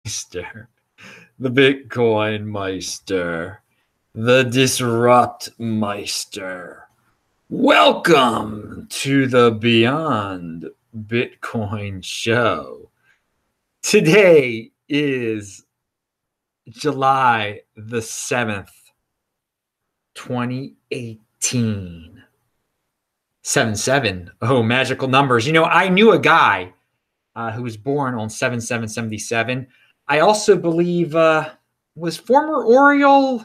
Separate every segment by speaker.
Speaker 1: Meister, the BitcoinMeister, the Disrupt Meister. Welcome to the Beyond Bitcoin show. Today is July the 7th, 2018. 7-7. Oh, magical numbers. You know, I knew a guy who was born on 7-7-77. I also believe was former Oriole.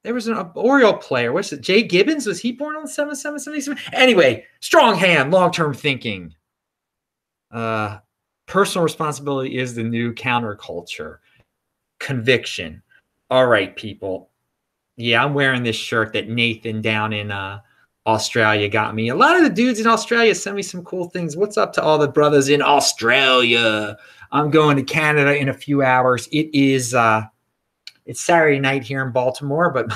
Speaker 1: There was an Oriole player. What's it? Jay Gibbons? Was he born on 7-7-77? Anyway, strong hand, long-term thinking. Personal responsibility is the new counterculture. Conviction. All right, people. Yeah, I'm wearing this shirt that Nathan down in Australia got me. A lot of the dudes in Australia send me some cool things. What's up to all the brothers in Australia? I'm going to Canada in a few hours. It is it's Saturday night here in Baltimore, but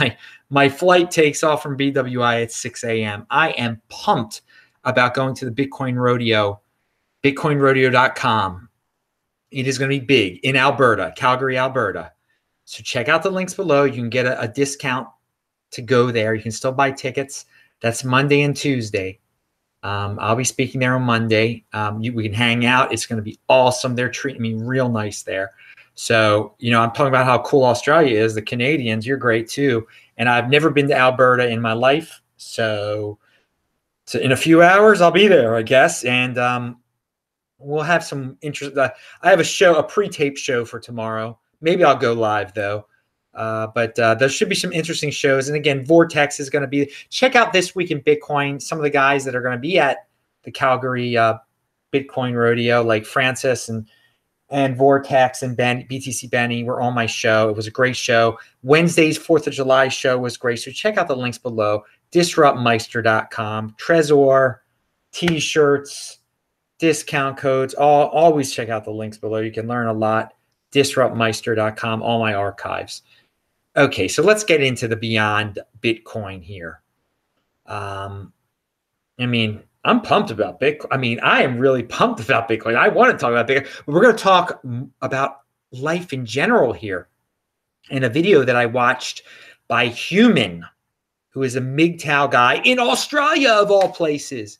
Speaker 1: my flight takes off from BWI at 6 a.m. I am pumped about going to the Bitcoin Rodeo, bitcoinrodeo.com. It is going to be big in Alberta, Calgary, Alberta. So check out the links below. You can get a discount to go there. You can still buy tickets. That's Monday and Tuesday. I'll be speaking there on Monday. We can hang out. It's going to be awesome. They're treating me real nice there. So, you know, I'm talking about how cool Australia is. The Canadians, you're great too. And I've never been to Alberta in my life. So in a few hours, I'll be there, I guess. And we'll have some interest. I have a pre-taped show for tomorrow. Maybe I'll go live though. But there should be some interesting shows. And again, Vortex is going to be, check out This Week in Bitcoin. Some of the guys that are going to be at the Calgary Bitcoin Rodeo, like Francis and Vortex and BTC Benny were on my show. It was a great show. Wednesday's 4th of July show was great. So check out the links below. DisruptMeister.com, Trezor, t-shirts, discount codes. Always check out the links below. You can learn a lot. DisruptMeister.com, all my archives. Okay, so let's get into the Beyond Bitcoin here. I mean, I'm pumped about Bitcoin. I mean, I am really pumped about Bitcoin. I want to talk about Bitcoin, but we're going to talk about life in general here. In a video that I watched by Human, who is a MGTOW guy in Australia, of all places.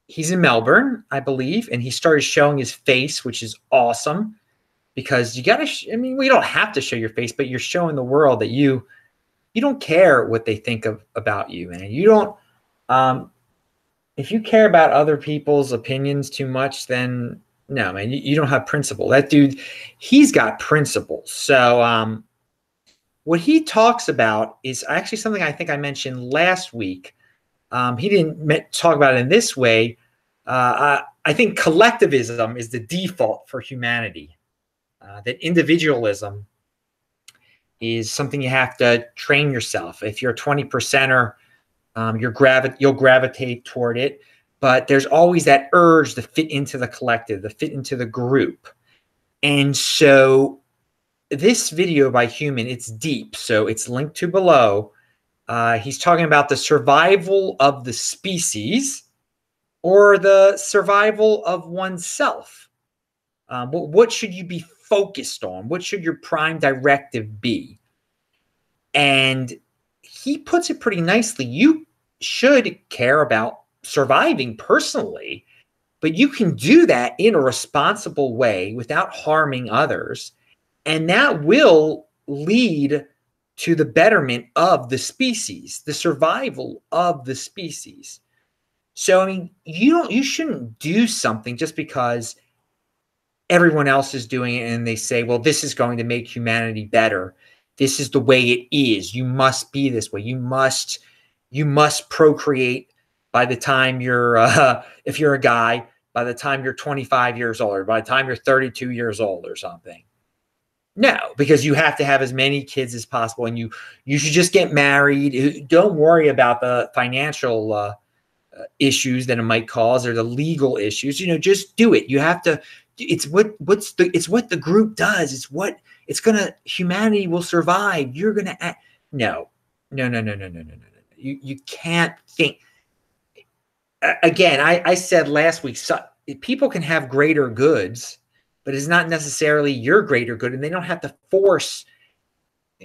Speaker 1: He's in Melbourne, I believe, and he started showing his face, which is awesome. Because you got to, I mean, we don't have to show your face, but you're showing the world that you don't care what they think about you, man. You don't, if you care about other people's opinions too much, then no, man, you don't have principle. That dude, he's got principles. So what he talks about is actually something I think I mentioned last week. He didn't talk about it in this way. I think collectivism is the default for humanity. That individualism is something you have to train yourself. If you're a 20%er, you'll gravitate toward it. But there's always that urge to fit into the collective, to fit into the group. And so this video by Human, it's deep. So it's linked to below. He's talking about the survival of the species or the survival of oneself. What should you be focused on? What should your prime directive be? And he puts it pretty nicely. You should care about surviving personally, but you can do that in a responsible way without harming others. And that will lead to the betterment of the species, the survival of the species. So, I mean, you shouldn't do something just because everyone else is doing it and they say, well, this is going to make humanity better. This is the way it is. You must be this way. You must procreate by the time you're, if you're a guy, by the time you're 25 years old, or by the time you're 32 years old or something. No, because you have to have as many kids as possible, and you should just get married. Don't worry about the financial issues that it might cause or the legal issues. You know, just do it. You have to. It's what the group does. Humanity will survive. You're gonna act. No. You can't think. Again, I said last week, so people can have greater goods but it's not necessarily your greater good, and they don't have to force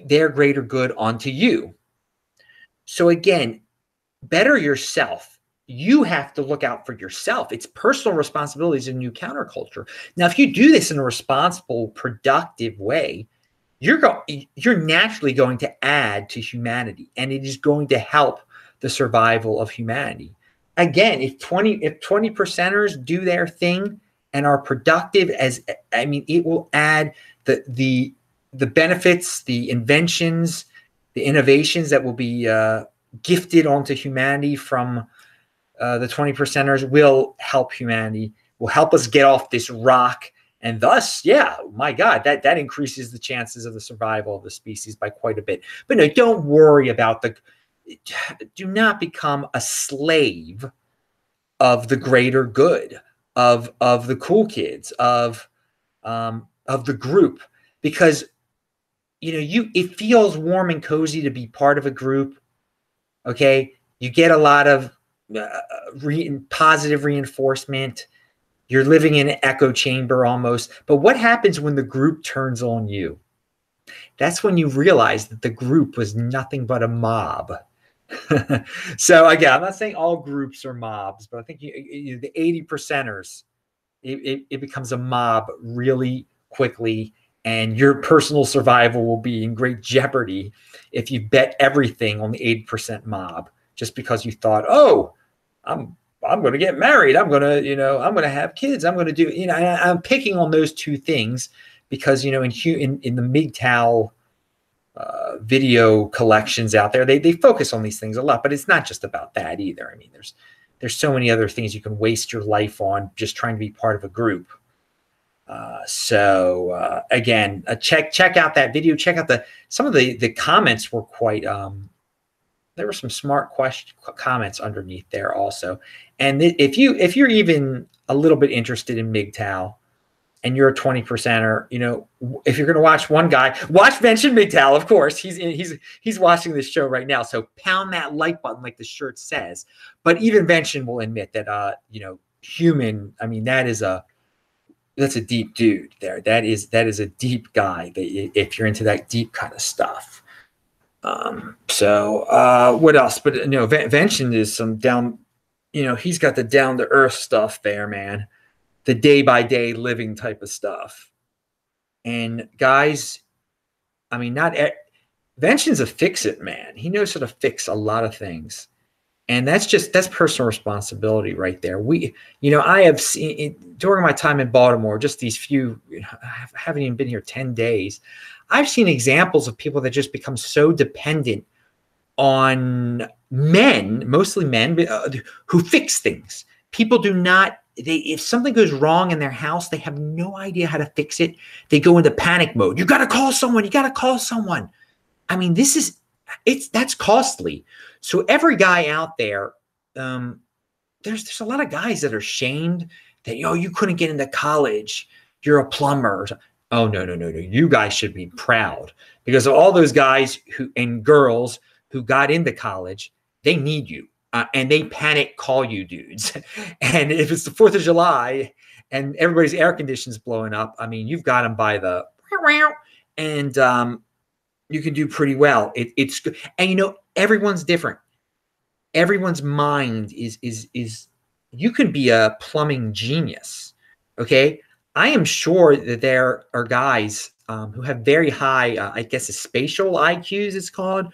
Speaker 1: their greater good onto you. So again, better yourself. You have to look out for yourself. It's personal responsibilities in new counterculture. Now, if you do this in a responsible, productive way, you're naturally going to add to humanity, and it is going to help the survival of humanity. Again, if 20 percenters do their thing and are productive, it will add the benefits, the inventions, the innovations that will be gifted onto humanity from the 20 percenters will help humanity, will help us get off this rock. And thus, yeah, my God, that increases the chances of the survival of the species by quite a bit. But no, don't worry about do not become a slave of the greater good, of the cool kids, of the group, because it feels warm and cozy to be part of a group. Okay, you get a lot of positive reinforcement. You're living in an echo chamber almost. But what happens when the group turns on you? That's when you realize that the group was nothing but a mob. So again, I'm not saying all groups are mobs, but I think the 80 percenters, it becomes a mob really quickly, and your personal survival will be in great jeopardy if you bet everything on the 80% mob just because you thought, oh, I'm going to get married. I'm going to have kids. I'm going to do, I'm picking on those two things because, in the MGTOW video collections out there, they focus on these things a lot, but it's not just about that either. I mean, there's so many other things you can waste your life on just trying to be part of a group. Again, check out that video. Check out some of the comments were quite, there were some smart comments underneath there also. And if you're even a little bit interested in MGTOW and you're a 20 percenter, if you're going to watch one guy, watch Vention MGTOW, of course. He's watching this show right now. So pound that like button like the shirt says. But even Vention will admit that, human, I mean, that's a deep dude there. That is a deep guy if you're into that deep kind of stuff. What else? But Vention is some down, he's got the down to earth stuff there, man. The day by day living type of stuff. And guys, I mean, Vention's a fix it man. He knows how to fix a lot of things. And that's personal responsibility right there. I have seen during my time in Baltimore, just these few, I haven't even been here 10 days. I've seen examples of people that just become so dependent on men, mostly men, who fix things. People do not, if something goes wrong in their house, they have no idea how to fix it. They go into panic mode. You got to call someone. You got to call someone. I mean, that's costly. So every guy out there, there's a lot of guys that are shamed that, you couldn't get into college. You're a plumber. Oh, no. You guys should be proud because of all those guys and girls who got into college. They need you. And they panic call you dudes. And if it's the 4th of July and everybody's air conditioning's blowing up, I mean, you've got them by the, and you can do pretty well. It's good. And everyone's different. Everyone's mind is you can be a plumbing genius. Okay. I am sure that there are guys who have very high, I guess, spatial IQs, it's called,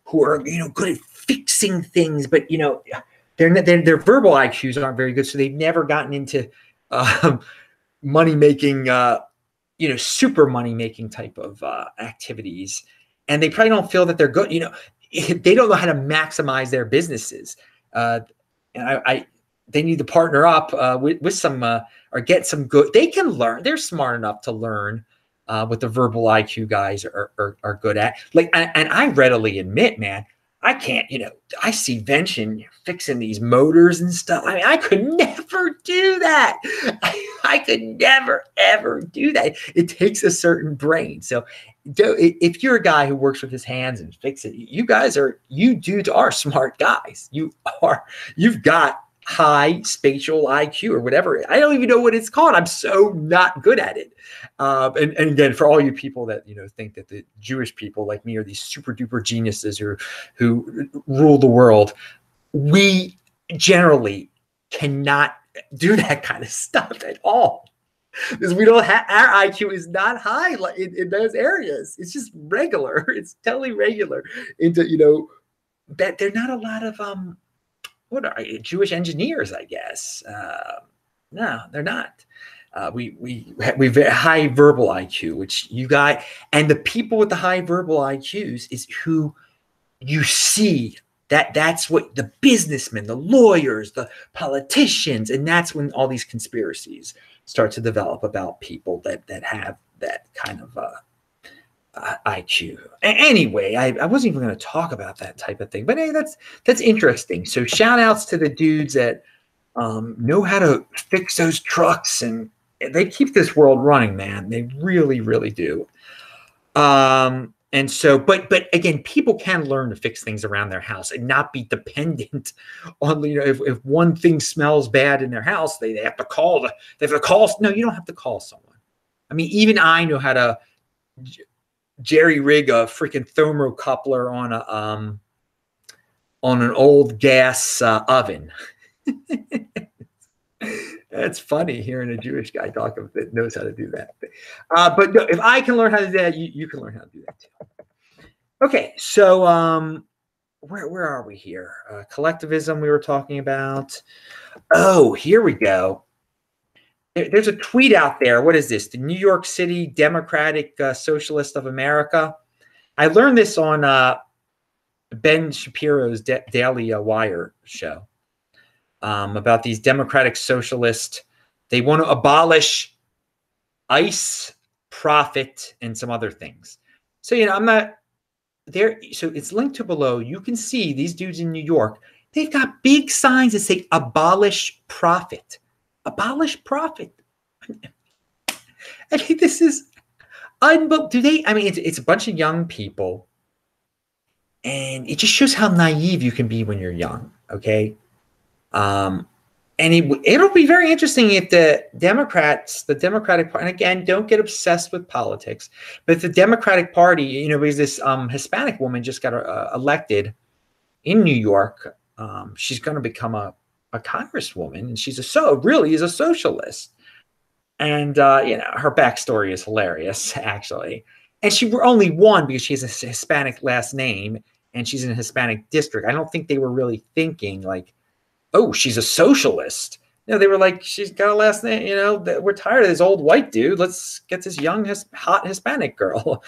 Speaker 1: who are, good at fixing things, but, their verbal IQs aren't very good. So they've never gotten into money-making, super money-making type of activities. And they probably don't feel that they're good. They don't know how to maximize their businesses. And they need to partner up with some or get some good. They can learn. They're smart enough to learn what the verbal IQ guys are good at. And I readily admit, man, I can't. I see Vention fixing these motors and stuff. I mean, I could never do that. I could never ever do that. It takes a certain brain. So if you're a guy who works with his hands and fix it, you dudes are smart guys. You've got high spatial IQ or whatever. I don't even know what it's called. I'm so not good at it. And again, for all you people that think that the Jewish people like me are these super duper geniuses who rule the world, we generally cannot do that kind of stuff at all, because we don't have, our IQ is not high in those areas. It's just regular. It's totally regular. Into that there are not a lot of what are Jewish engineers, I guess. No, they're not. We have high verbal IQ, which you got, and the people with the high verbal IQs is who you see. That's what the businessmen, the lawyers, the politicians, and that's when all these conspiracies start to develop about people that have that kind of IQ. Anyway, I wasn't even going to talk about that type of thing, but hey, that's interesting. So shout outs to the dudes that know how to fix those trucks, and they keep this world running, man. They really, really do. And so, but again, people can learn to fix things around their house and not be dependent on, if one thing smells bad in their house, they have to call No, you don't have to call someone. I mean, even I know how to jerry rig a freaking thermocoupler on an old gas oven. That's funny hearing a Jewish guy talk that knows how to do that. But no, if I can learn how to do that, you can learn how to do that too. Okay, so where are we here? Collectivism we were talking about. Oh, here we go. There's a tweet out there. What is this? The New York City Democratic Socialist of America. I learned this on Ben Shapiro's Daily Wire show. About these democratic socialists. They want to abolish ICE, profit, and some other things. So, I'm not there. So it's linked to below. You can see these dudes in New York. They've got big signs that say abolish profit. Abolish profit. I mean, this is unbelievable. It's a bunch of young people. And it just shows how naive you can be when you're young. Okay. And it'll be very interesting if the Democratic Party, and again, don't get obsessed with politics, but if the Democratic Party, because this Hispanic woman just got elected in New York, she's going to become a congresswoman, and she's really is a socialist. And, her backstory is hilarious, actually. And she only won because she has a Hispanic last name, and she's in a Hispanic district. I don't think they were really thinking like, oh, she's a socialist. They were like, she's got a last name, we're tired of this old white dude. Let's get this young, hot Hispanic girl.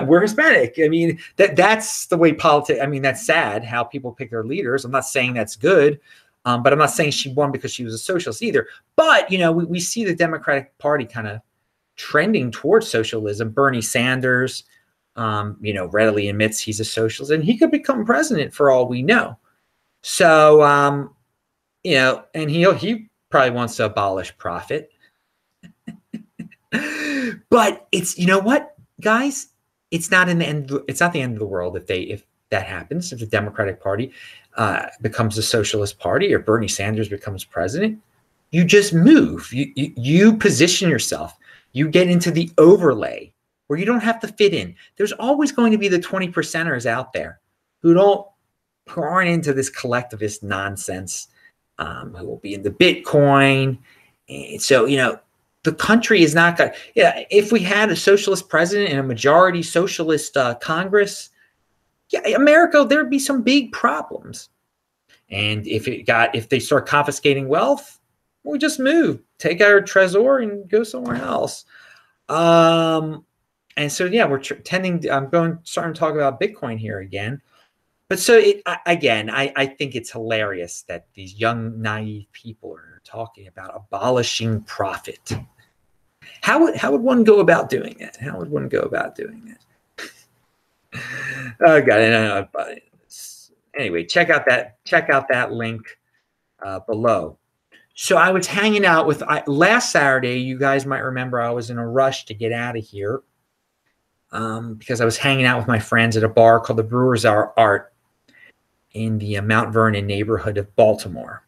Speaker 1: We're Hispanic. I mean, that's the way politics, that's sad how people pick their leaders. I'm not saying that's good, but I'm not saying she won because she was a socialist either. But, we see the Democratic Party kind of trending towards socialism. Bernie Sanders, readily admits he's a socialist, and he could become president for all we know. So, and he probably wants to abolish profit. But it's, what, guys, it's not the end of the world if that happens, if the Democratic Party becomes a socialist party or Bernie Sanders becomes president. You just move. You position yourself. You get into the overlay where you don't have to fit in. There's always going to be the 20%ers out there who aren't into this collectivist nonsense. Who will be into Bitcoin. And so, the country is not going to, if we had a socialist president and a majority socialist Congress, America, there'd be some big problems. And if they start confiscating wealth, we just move, take our trésor and go somewhere else. And so, we're starting to talk about Bitcoin here again. But so I think it's hilarious that these young, naive people are talking about abolishing profit. How would one go about doing it? How would one go about doing it? Oh God! Anyway, check out that link below. So I was hanging out with last Saturday. You guys might remember I was in a rush to get out of here because I was hanging out with my friends at a bar called the Brewers Art in the Mount Vernon neighborhood of Baltimore.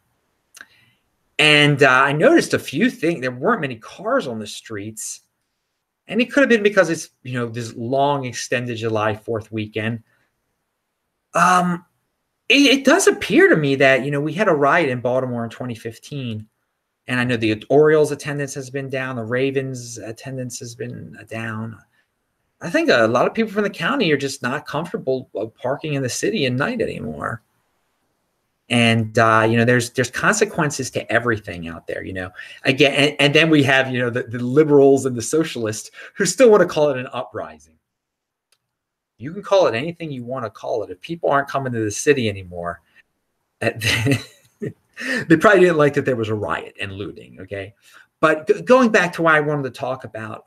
Speaker 1: And I noticed a few things. There weren't many cars on the streets. And it could have been because it's, this long extended July 4th weekend. It does appear to me that, we had a riot in Baltimore in 2015. And I know the Orioles attendance has been down. The Ravens attendance has been down. I think a lot of people from the county are just not comfortable parking in the city at night anymore. And, there's consequences to everything out there, again. And then we have, the liberals and the socialists who still want to call it an uprising. You can call it anything you want to call it. If people aren't coming to the city anymore, they probably didn't like that there was a riot and looting. Okay. But going back to why I wanted to talk about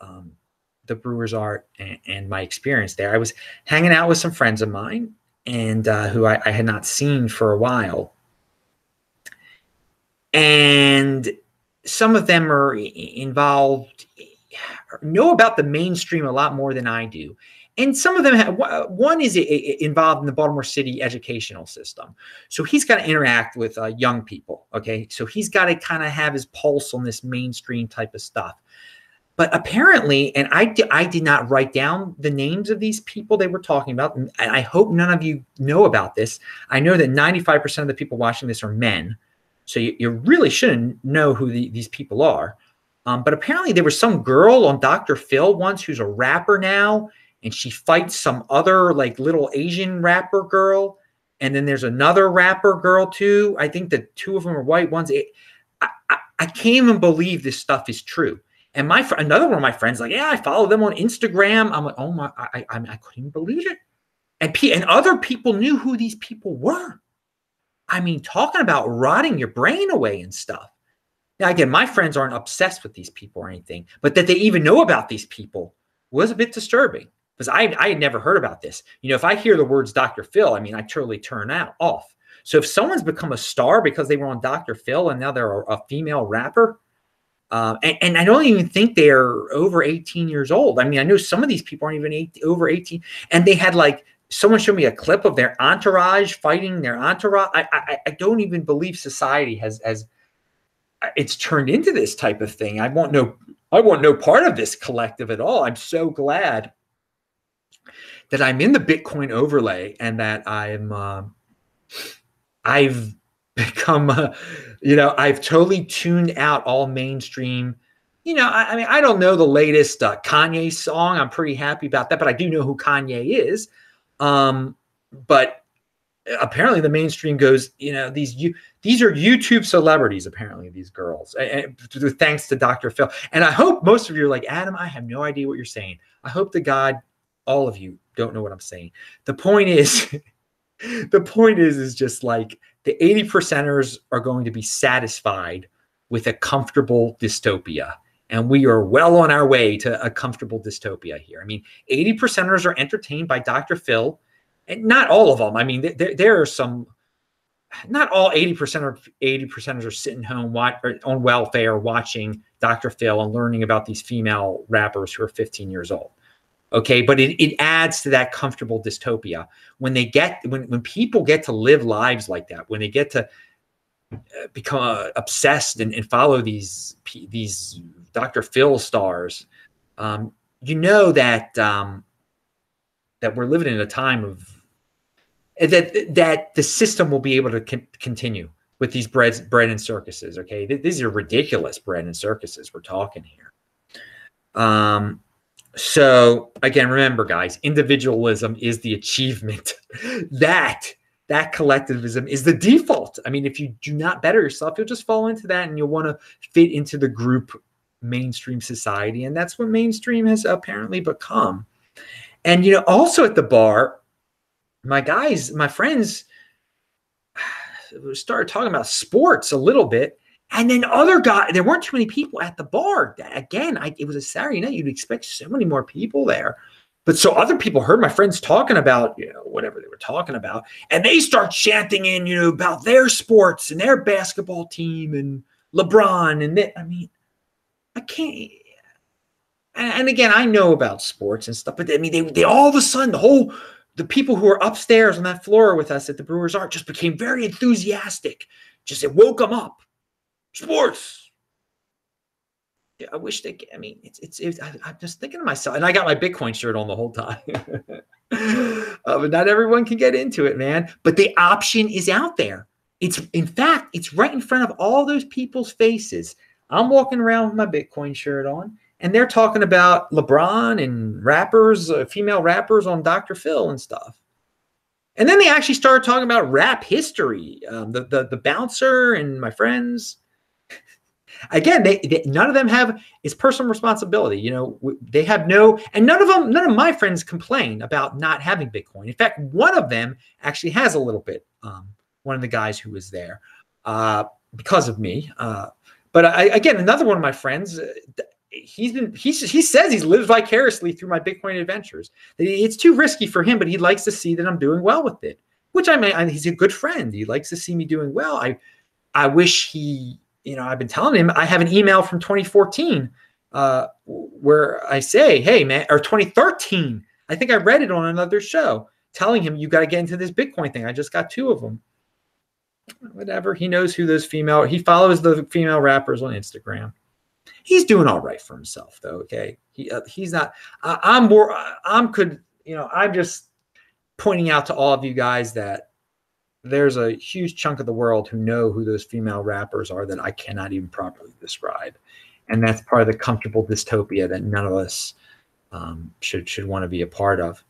Speaker 1: the Brewers Art and my experience there, I was hanging out with some friends of mine and who I had not seen for a while. And some of them are involved, know about the mainstream a lot more than I do. And some of them have, one is involved in the Baltimore City educational system. So he's got to interact with young people. Okay. So he's got to kind of have his pulse on this mainstream type of stuff. But apparently, and I did not write down the names of these people they were talking about. And I hope none of you know about this. I know that 95% of the people watching this are men. So you really shouldn't know who these people are. But apparently there was some girl on Dr. Phil once who's a rapper now. And she fights some other like little Asian rapper girl. And then there's another rapper girl too. I think the two of them are white ones. I can't even believe this stuff is true. And another one of my friends, like, yeah, I follow them on Instagram. I'm like, oh my, I couldn't even believe it. And other people knew who these people were. I mean, talking about rotting your brain away and stuff. Now, again, my friends aren't obsessed with these people or anything, but that they even know about these people was a bit disturbing because I had never heard about this. If I hear the words Dr. Phil, I mean, I totally turn off. So if someone's become a star because they were on Dr. Phil and now they're a female rapper, and I don't even think they're over 18 years old. I mean, I know some of these people aren't even over 18. And they had like, someone showed me a clip of their entourage fighting their entourage. I don't even believe society has it's turned into this type of thing. I want no part of this collective at all. I'm so glad that I'm in the Bitcoin overlay and that I've become, I've totally tuned out all mainstream. I mean, I don't know the latest Kanye song. I'm pretty happy about that, but I do know who Kanye is. But apparently the mainstream goes, these are YouTube celebrities, apparently, these girls, and thanks to Dr. Phil. And I hope most of you are like, Adam, I have no idea what you're saying. I hope to God, all of you don't know what I'm saying. The point is just like the 80%ers are going to be satisfied with a comfortable dystopia. And we are well on our way to a comfortable dystopia here. I mean, 80%ers are entertained by Dr. Phil, and not all of them. I mean, there are some, not all 80%ers are sitting home on welfare watching Dr. Phil and learning about these female rappers who are 15 years old. Okay, but it adds to that comfortable dystopia when people get to live lives like that, when they get to become obsessed and follow these Dr. Phil stars. That we're living in a time of that the system will be able to continue with these bread and circuses. Okay, these are ridiculous bread and circuses we're talking here. So again, remember, guys, individualism is the achievement. That collectivism is the default. I mean, if you do not better yourself, you'll just fall into that and you'll want to fit into the group mainstream society. And that's what mainstream has apparently become. And, also at the bar, my friends started talking about sports a little bit. And then other guys, there weren't too many people at the bar. Again, it was a Saturday night. You'd expect so many more people there. But so other people heard my friends talking about, whatever they were talking about. And they start chanting in, about their sports and their basketball team and LeBron. And I mean, I can't. And again, I know about sports and stuff. But I mean, they all of a sudden, the people who were upstairs on that floor with us at the Brewers Art just became very enthusiastic. Just it woke them up. Sports. Yeah, I wish they. I mean, I'm just thinking to myself, and I got my Bitcoin shirt on the whole time. But not everyone can get into it, man. But the option is out there. In fact, it's right in front of all those people's faces. I'm walking around with my Bitcoin shirt on, and they're talking about LeBron and rappers, female rappers on Dr. Phil and stuff. And then they actually started talking about rap history, the bouncer and my friends. Again, none of them have it's personal responsibility. You know, they have no, and none of my friends complain about not having Bitcoin. In fact, one of them actually has a little bit. One of the guys who was there because of me. But again, another one of my friends, he says he's lived vicariously through my Bitcoin adventures. It's too risky for him, but he likes to see that I'm doing well with it. Which he's a good friend. He likes to see me doing well. I wish he. You know, I've been telling him, I have an email from 2014 where I say, hey, man, or 2013. I think I read it on another show telling him, you got to get into this Bitcoin thing. I just got 2 of them. Whatever. He knows who those he follows the female rappers on Instagram. He's doing all right for himself, though. Okay. He's not, I'm just pointing out to all of you guys that there's a huge chunk of the world who know who those female rappers are that I cannot even properly describe. And that's part of the comfortable dystopia that none of us should want to be a part of.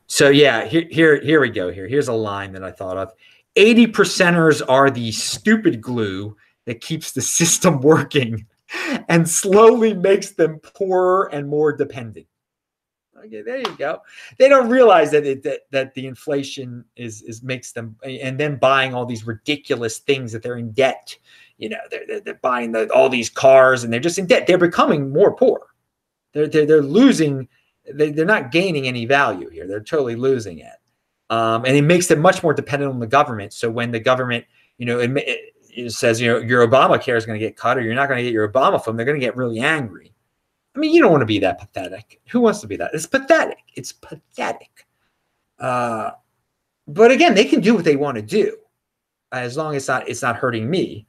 Speaker 1: So yeah, here we go. Here's a line that I thought of. 80%ers are the stupid glue that keeps the system working and slowly makes them poorer and more dependent. Okay, there you go. They don't realize that the inflation makes them, and then buying all these ridiculous things that they're in debt. You know, they're buying all these cars and they're just in debt. They're becoming more poor. They're losing. They're not gaining any value here. They're totally losing it, and it makes them much more dependent on the government. So when the government, you know, it says, you know, your Obamacare is going to get cut, or you're not going to get your Obama phone, they're going to get really angry. I mean, you don't want to be that pathetic. Who wants to be that? It's pathetic. It's pathetic. But again, they can do what they want to do, as long as it's not hurting me.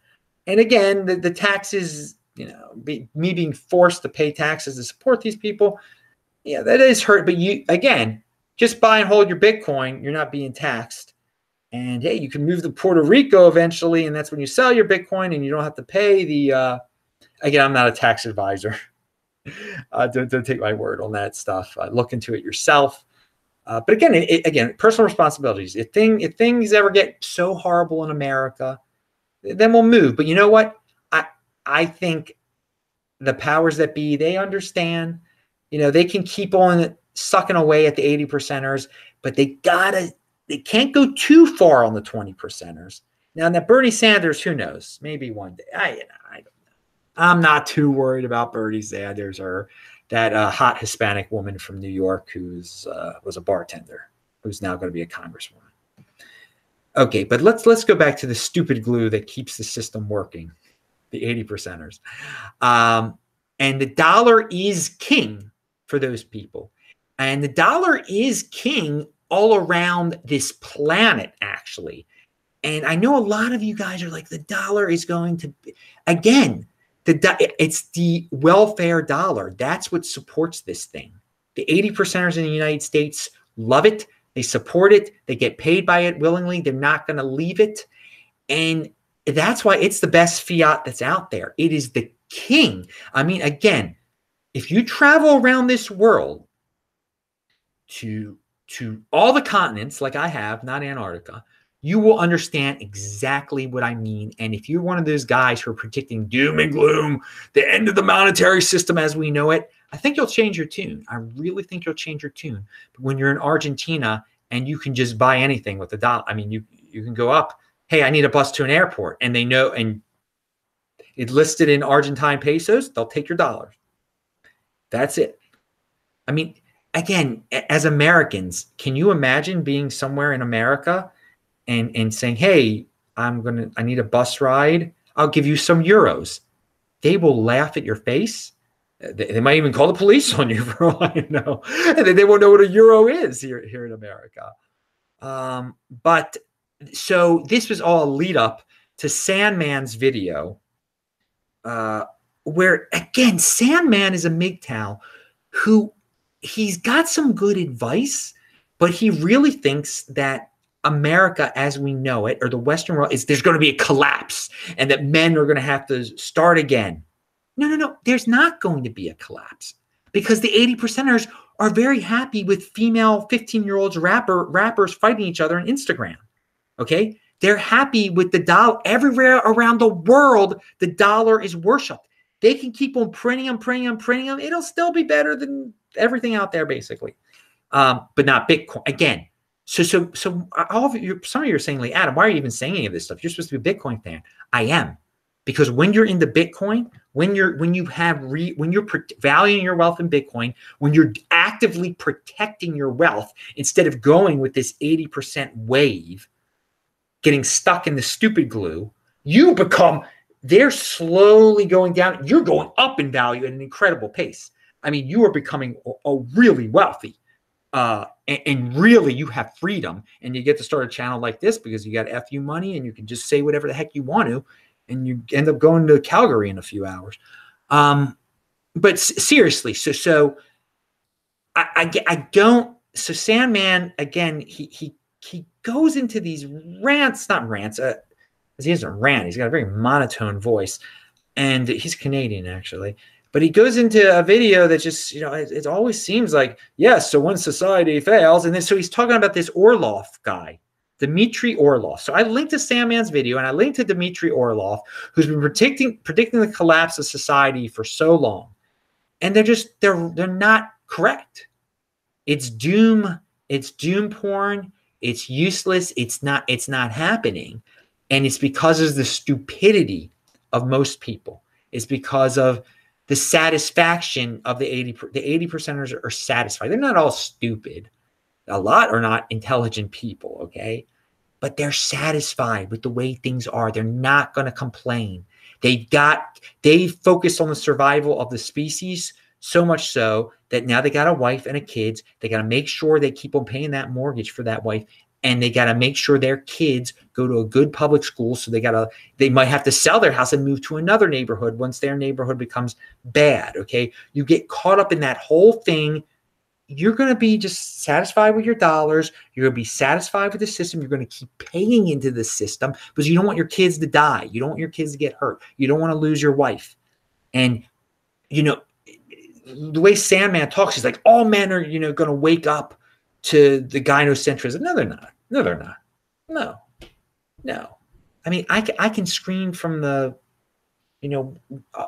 Speaker 1: And again, the taxes, you know, me being forced to pay taxes to support these people, yeah, that is hurt. But you, again, just buy and hold your Bitcoin. You're not being taxed. And hey, you can move to Puerto Rico eventually, and that's when you sell your Bitcoin, and you don't have to pay the. Again, I'm not a tax advisor. Don't take my word on that stuff. Look into it yourself. But again, personal responsibilities. If things ever get so horrible in America, then we'll move. But you know what? I think the powers that be, they understand. You know, they can keep on sucking away at the 80%ers, but they can't go too far on the 20%ers. Now that Bernie Sanders, who knows? Maybe one day. I don't know. I'm not too worried about Bernie Sanders or that hot Hispanic woman from New York who's was a bartender, who's now going to be a congresswoman. Okay, but let's go back to the stupid glue that keeps the system working, the 80%ers. And the dollar is king for those people. And the dollar is king all around this planet, actually. And I know a lot of you guys are like, the dollar is going to be, again, it's the welfare dollar. That's what supports this thing. The 80%ers in the United States love it. They support it. They get paid by it willingly. They're not going to leave it. And that's why it's the best fiat that's out there. It is the king. I mean, again, if you travel around this world to all the continents like I have, not Antarctica, you will understand exactly what I mean. And if you're one of those guys who are predicting doom and gloom, the end of the monetary system as we know it, I think you'll change your tune. I really think you'll change your tune. But when you're in Argentina and you can just buy anything with a dollar, I mean, you can go up, hey, I need a bus to an airport. And they know, and it's listed in Argentine pesos, they'll take your dollars. That's it. I mean, again, as Americans, can you imagine being somewhere in America and saying, hey, I need a bus ride. I'll give you some euros. They will laugh at your face. They might even call the police on you for all I know. And they won't know what a euro is here in America. But so this was all a lead up to Sandman's video where again, Sandman is a MGTOW who he's got some good advice, but he really thinks that America as we know it, or the Western world, is there's going to be a collapse and that men are going to have to start again. No. There's not going to be a collapse because the 80%ers are very happy with female 15-year-olds rappers fighting each other on Instagram. Okay? They're happy with the dollar. Everywhere around the world, the dollar is worshipped. They can keep on printing them. It'll still be better than everything out there, basically. But not Bitcoin. Again, so all of you, some of you are saying, like, Adam, why are you even saying any of this stuff? You're supposed to be a Bitcoin fan. I am. Because when you're into Bitcoin, when you're valuing your wealth in Bitcoin, when you're actively protecting your wealth instead of going with this 80% wave, getting stuck in the stupid glue, they're slowly going down. You're going up in value at an incredible pace. I mean, you are becoming a really wealthy, and really you have freedom, and you get to start a channel like this because you got FU money and you can just say whatever the heck you want to, and you end up going to Calgary in a few hours. But seriously, so I don't. So Sandman, again, he goes into these rants, not rants. He doesn't rant. He's got a very monotone voice, and he's Canadian actually. But he goes into a video that just, it always seems like, yes, so when society fails, and then so he's talking about this Orlov guy, Dmitry Orlov. So I linked to Sandman's video, and I linked to Dmitry Orlov, who's been predicting the collapse of society for so long, and they're not correct. It's doom porn. It's useless. It's not happening. And it's because of the stupidity of most people. It's because of the satisfaction of the 80%ers are satisfied. They're not all stupid. A lot are not intelligent people, okay? But they're satisfied with the way things are. They're not going to complain. They focused on the survival of the species, so much so that now they got a wife and a kids. They got to make sure they keep on paying that mortgage for that wife. And they got to make sure their kids go to a good public school. So they might have to sell their house and move to another neighborhood once their neighborhood becomes bad. Okay. You get caught up in that whole thing. You're going to be just satisfied with your dollars. You're going to be satisfied with the system. You're going to keep paying into the system because you don't want your kids to die. You don't want your kids to get hurt. You don't want to lose your wife. And, the way Sandman talks, he's like, all men are, going to wake up to the gynocentrism. No, they're not. No, they're not. No. I mean, I can scream from the,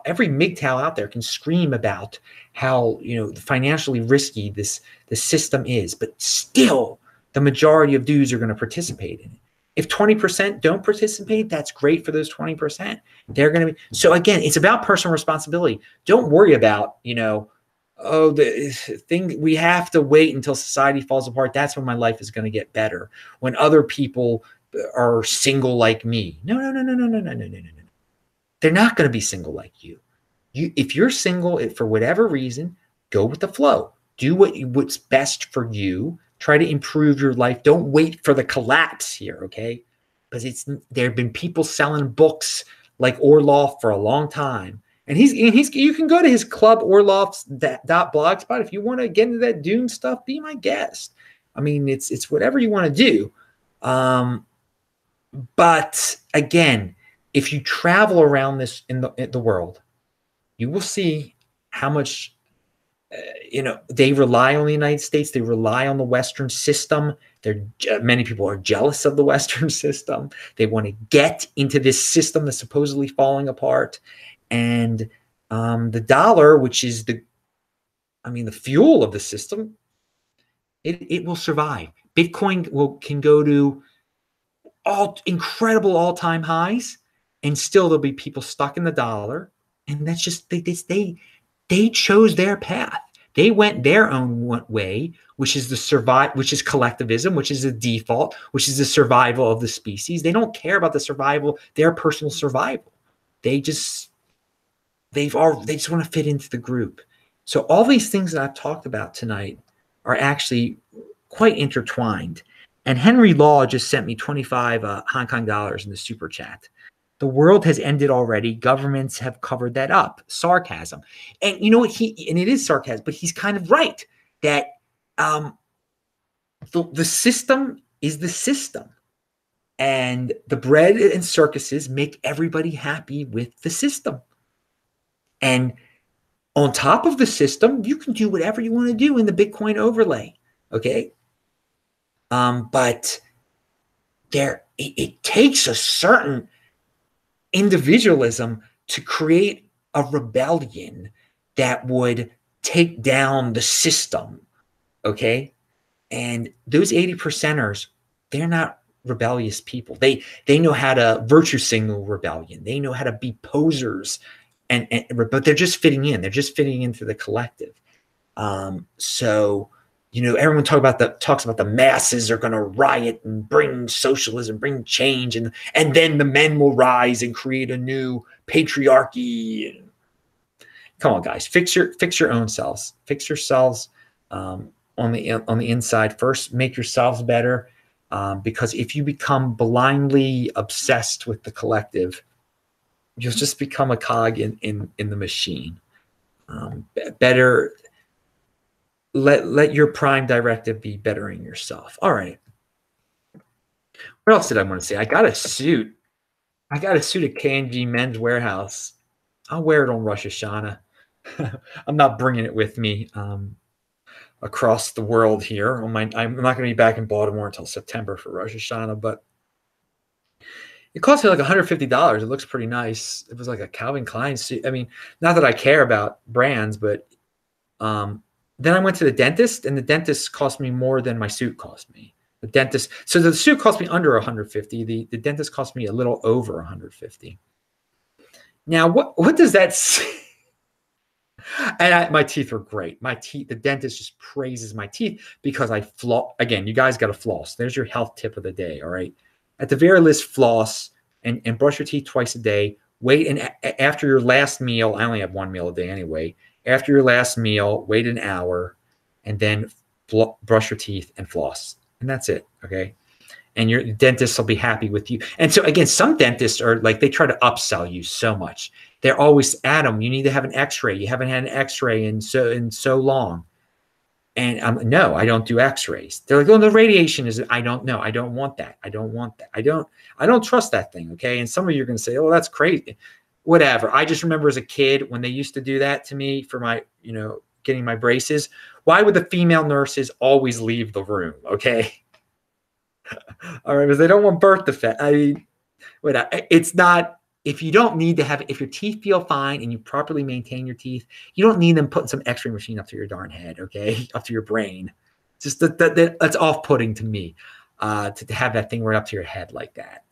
Speaker 1: every MGTOW out there can scream about how, financially risky the system is, but still the majority of dudes are going to participate in it. If 20% don't participate, that's great for those 20%. They're going to be. So again, it's about personal responsibility. Don't worry about, the thing, we have to wait until society falls apart. That's when my life is going to get better. When other people are single like me. No. They're not going to be single like you. If you're single, for whatever reason, go with the flow. Do what's best for you. Try to improve your life. Don't wait for the collapse here, okay? Because there have been people selling books like Orlov for a long time. And you can go to his club, Orlov's.blogspot. If you want to get into that Dune stuff, be my guest. I mean, it's whatever you want to do. But again, if you travel around this in the world, you will see how much they rely on the United States. They rely on the Western system. Many people are jealous of the Western system. They want to get into this system that's supposedly falling apart. And the dollar, which is the fuel of the system, it will survive. Bitcoin can go to incredible all-time highs, and still there'll be people stuck in the dollar. And that's just they chose their path. They went their own way, which is which is collectivism, which is the default, which is the survival of the species. They don't care about the survival, their personal survival. They just want to fit into the group. So all these things that I've talked about tonight are actually quite intertwined. And Henry Law just sent me 25 Hong Kong dollars in the super chat. The world has ended already. Governments have covered that up. Sarcasm. And you know what? And it is sarcasm, but he's kind of right that the system is the system. And the bread and circuses make everybody happy with the system. And on top of the system, you can do whatever you want to do in the Bitcoin overlay. Okay. But it takes a certain individualism to create a rebellion that would take down the system. Okay. And those 80%ers, they're not rebellious people. They know how to virtue signal rebellion. They know how to be posers, but they're just fitting in. They're just fitting into the collective. So, you know, everyone talks about the masses are going to riot and bring socialism, bring change, and then the men will rise and create a new patriarchy. Come on, guys, fix your own selves. Fix yourselves on the inside first. Make yourselves better, because if you become blindly obsessed with the collective, you'll just become a cog in the machine. Better. Let your prime directive be bettering yourself. All right. What else did I want to say? I got a suit. I got a suit at K&G Men's Warehouse. I'll wear it on Rosh Hashanah. I'm not bringing it with me across the world here. I'm not going to be back in Baltimore until September for Rosh Hashanah, but it cost me like $150. It looks pretty nice. It was like a Calvin Klein suit. I mean, not that I care about brands, but then I went to the dentist, and the dentist cost me more than my suit cost me. So the suit cost me under $150. The dentist cost me a little over $150. Now, what does that say? And my teeth were great. The dentist just praises my teeth because I floss. Again, you guys got to floss. There's your health tip of the day. All right. At the very least, floss and brush your teeth twice a day. Wait, and after your last meal, I only have one meal a day anyway. After your last meal, wait an hour, and then brush your teeth and floss. And that's it, okay? And your dentist will be happy with you. And so, again, some dentists are like, they try to upsell you so much. They're always, Adam, you need to have an x-ray. You haven't had an x-ray in so long. And no, I don't do x-rays. They're like, oh, the radiation is, I don't know. I don't want that. I don't want that. I don't trust that thing, okay? And some of you are going to say, oh, that's crazy. Whatever. I just remember as a kid when they used to do that to me for my, getting my braces. Why would the female nurses always leave the room? Okay. All right. Because they don't want birth defect. I mean, it's not, if you don't need to have, if your teeth feel fine and you properly maintain your teeth, you don't need them putting some x-ray machine up to your darn head. Okay. Up to your brain. Just that's off-putting to me, to have that thing right up to your head like that.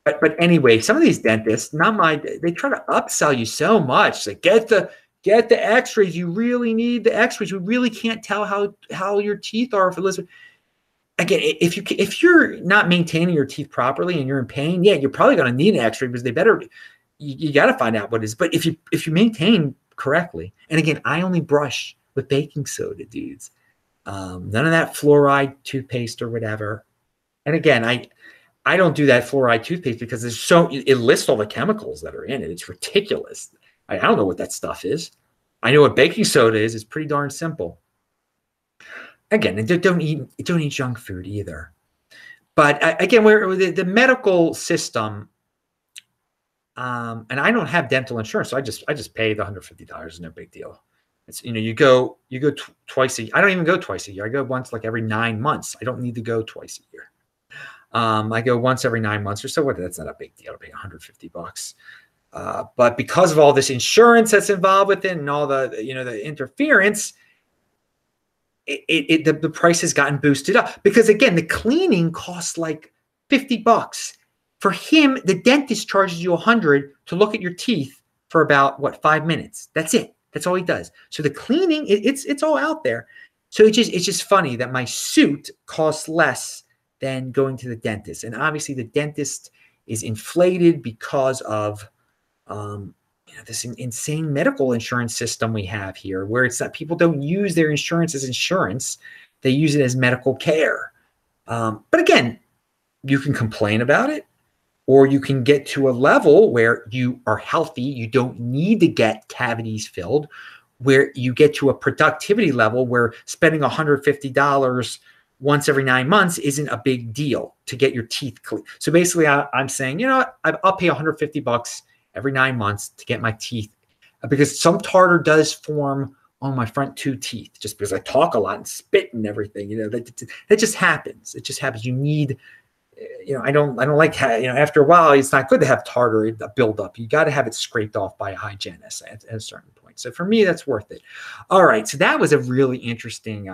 Speaker 1: But anyway, some of these dentists, they try to upsell you so much. Like, get the x-rays. You really need the x-rays. You really can't tell how your teeth are. Again, if you're not maintaining your teeth properly and you're in pain, yeah, you're probably going to need an x-ray because you got to find out what it is. But if you maintain correctly, and again, I only brush with baking soda, dudes. None of that fluoride toothpaste or whatever. And again, I don't do that fluoride toothpaste because it lists all the chemicals that are in it. It's ridiculous. I don't know what that stuff is. I know what baking soda is. It's pretty darn simple. Again, and don't eat junk food either. But again, the medical system, and I don't have dental insurance, so I just pay the $150. It's no big deal. It's, you go twice a year. I don't even go twice a year. I go once like every 9 months. I don't need to go twice a year. I go once every 9 months or so. That's not a big deal to pay $150. But because of all this insurance that's involved with it and all the interference, the price has gotten boosted up. Because again, the cleaning costs like $50. For him, the dentist charges you $100 to look at your teeth for about 5 minutes. That's it. That's all he does. So the cleaning, it's all out there. So it's just funny that my suit costs less than going to the dentist. And obviously the dentist is inflated because of this insane medical insurance system we have here, where it's that people don't use their insurance as insurance. They use it as medical care. But again, you can complain about it, or you can get to a level where you are healthy. You don't need to get cavities filled, where you get to a productivity level where spending $150 once every 9 months isn't a big deal to get your teeth clean. So basically I'm saying, you know what, I'll pay $150 every 9 months to get my teeth, because some tartar does form on my front 2 teeth just because I talk a lot and spit and everything. You know, that just happens. It just happens. You need, you know, I don't like, you know, after a while, it's not good to have tartar build up. You got to have it scraped off by a hygienist at a certain point. So for me, that's worth it. All right. So that was a really interesting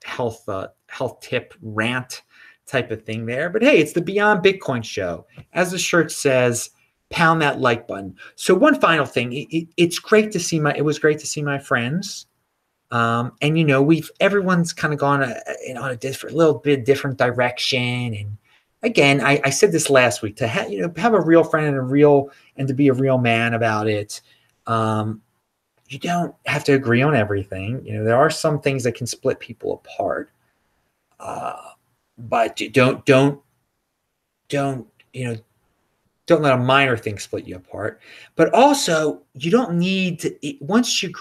Speaker 1: health tip rant type of thing there. But hey, it's the Beyond Bitcoin show. As the shirt says, pound that like button. So one final thing, it's great to see it was great to see my friends. And you know, everyone's kind of gone on a little bit different direction. And again, I said this last week, to have a real friend and to be a real man about it. You don't have to agree on everything. You know, there are some things that can split people apart. But don't let a minor thing split you apart. But also, you don't need to, once you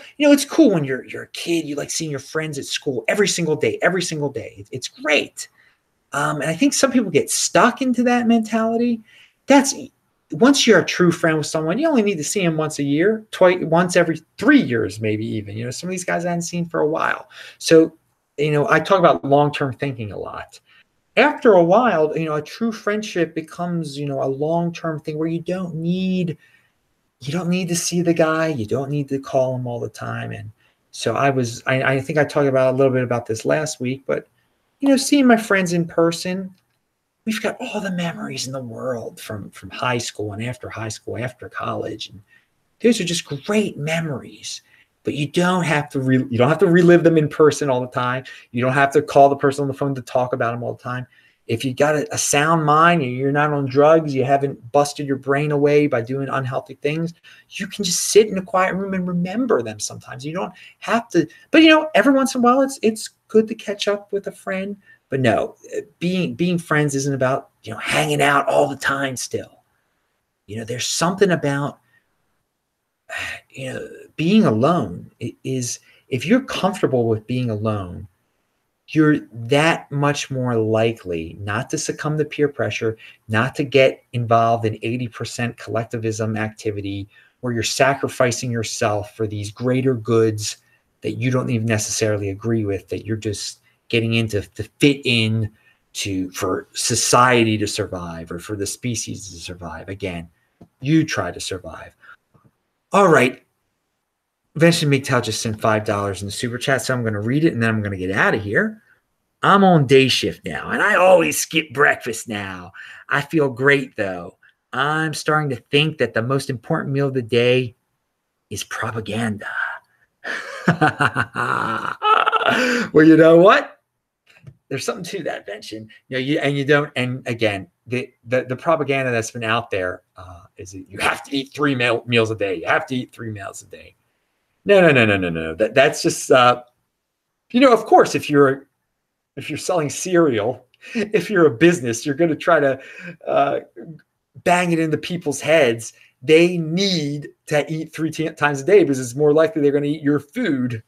Speaker 1: it's cool when you're a kid, you like seeing your friends at school every single day. It's great. And I think some people get stuck into that mentality. Once you're a true friend with someone, you only need to see them once a year, once every 3 years, maybe even. You know, some of these guys I hadn't seen for a while. So, you know, I talk about long-term thinking a lot. After a while, you know, a true friendship becomes, you know, a long-term thing where you don't need to see the guy. You don't need to call him all the time. And so I think I talked about a little bit about this last week, but, you know, seeing my friends in person, we've got all the memories in the world from high school and after high school, after college. And those are just great memories. But you don't have to relive them in person all the time. You don't have to call the person on the phone to talk about them all the time. If you got a sound mind and you're not on drugs, you haven't busted your brain away by doing unhealthy things, you can just sit in a quiet room and remember them sometimes. You don't have to, but you know, every once in a while it's good to catch up with a friend. But no, being friends isn't about, you know, hanging out all the time still. You know, there's something about, you know, being alone is, if you're comfortable with being alone, you're that much more likely not to succumb to peer pressure, not to get involved in 80% collectivism activity where you're sacrificing yourself for these greater goods that you don't even necessarily agree with, that you're just getting into to fit in for society to survive or for the species to survive. Again, you try to survive. All right. Eventually, MGTOW just sent $5 in the super chat, so I'm going to read it and then I'm going to get out of here. I'm on day shift now, and I always skip breakfast now. I feel great, though. I'm starting to think that the most important meal of the day is propaganda. Well, you know what? There's something to that, Benson. And again, the propaganda that's been out there is that you have to eat 3 meals a day. You have to eat 3 meals a day. No. That's just, you know, of course, if you're selling cereal, if you're a business, you're going to try to bang it into people's heads. They need to eat 3 times a day because it's more likely they're going to eat your food,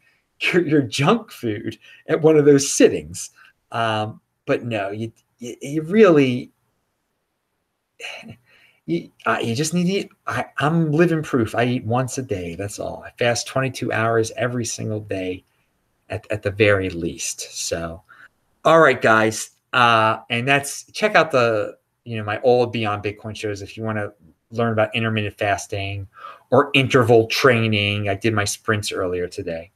Speaker 1: your junk food at one of those sittings. But no, you really, you just need to eat. I'm living proof. I eat once a day. That's all. I fast 22 hours every single day at the very least. So, all right, guys. And check out my old Beyond Bitcoin shows if you want to learn about intermittent fasting or interval training. I did my sprints earlier today.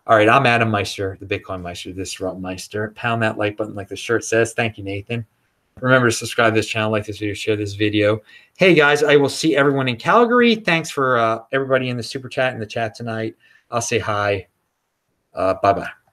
Speaker 1: All right, I'm Adam Meister, the BitcoinMeister, Disrupt Meister. Pound that like button like the shirt says. Thank you, Nathan. Remember to subscribe to this channel, like this video, share this video. Hey, guys, I will see everyone in Calgary. Thanks for everybody in the super chat and the chat tonight. I'll say hi. Bye-bye.